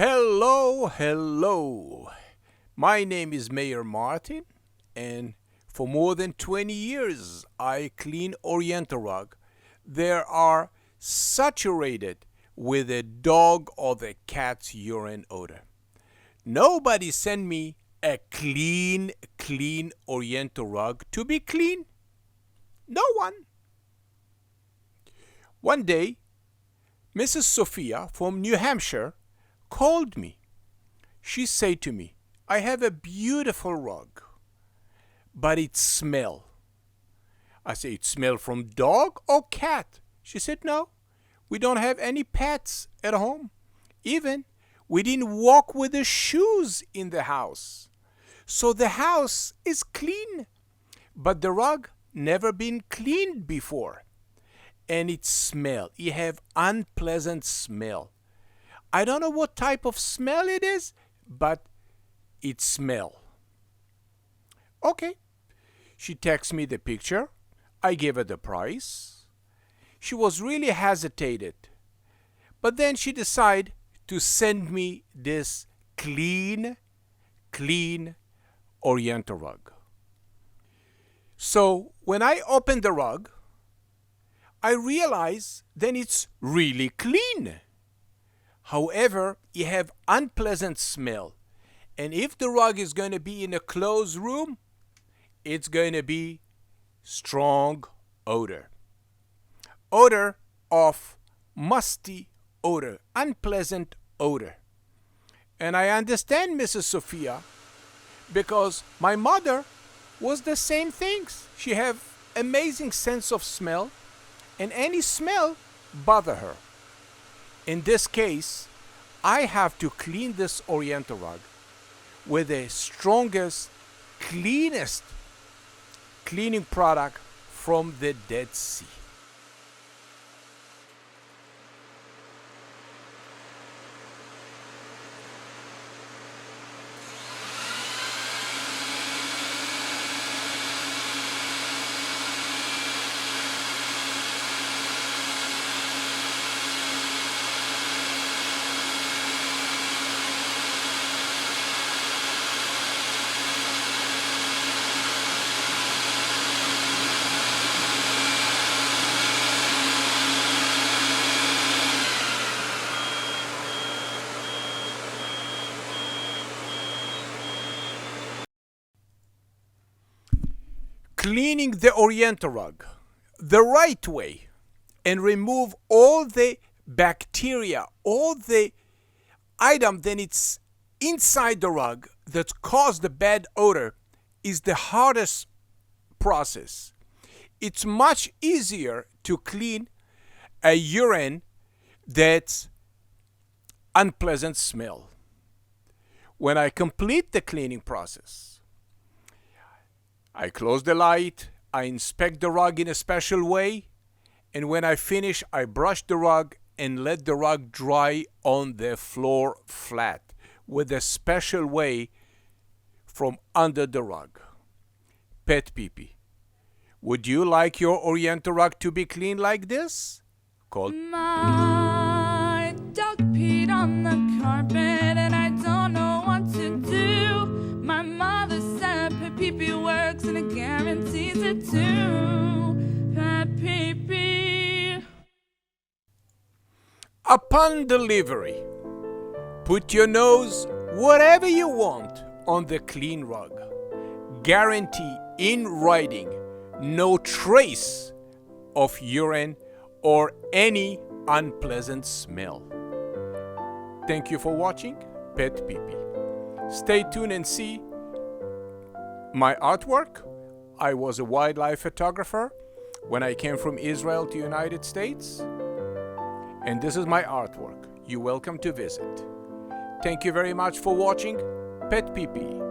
Hello, hello. My name is Mayor Martin, and for more than 20 years I clean Oriental rug. They are saturated with the dog or the cat's urine odor. Nobody sent me a clean Oriental rug to be clean. No one. One day, Mrs. Sophia from New Hampshire called me. She said to me, I have a beautiful rug, but it smells. I said, it smells from dog or cat? She said, no, we don't have any pets at home. Even we didn't walk with the shoes in the house. So the house is clean, but the rug never been cleaned before. And it smell. It have unpleasant smell. I don't know what type of smell it is, but it smell. Okay. She texted me the picture. I gave her the price. She was really hesitated. But then she decided to send me this clean Oriental rug. So when I opened the rug, I realized then it's really clean. However, it have unpleasant smell. And if the rug is going to be in a closed room, it's going to be strong odor. Odor of musty odor, unpleasant odor. And I understand Mrs. Sophia because my mother was the same things. She have amazing sense of smell, and any smell bother her. In this case, I have to clean this Oriental rug with the strongest, cleanest cleaning product from the Dead Sea. Cleaning the Oriental rug the right way and remove all the bacteria, all the item that it's inside the rug that cause the bad odor is the hardest process. It's much easier to clean a urine that's unpleasant smell. When I complete the cleaning process, I close the light, I inspect the rug in a special way, and when I finish, I brush the rug and let the rug dry on the floor flat with a special way from under the rug. PetPeePee, would you like your Oriental rug to be clean like this? Call. My dog peed on the carpet and I don't know what to do. My mother said PetPeePee works and it guarantees it too. PetPeePee. Upon delivery, put your nose whatever you want on the clean rug. Guarantee in writing no trace of urine or any unpleasant smell. Thank you for watching PetPeePee. Stay tuned and see my artwork. I was a wildlife photographer when I came from Israel to United States. And this is my artwork. You're welcome to visit. Thank you very much for watching PetPeePee.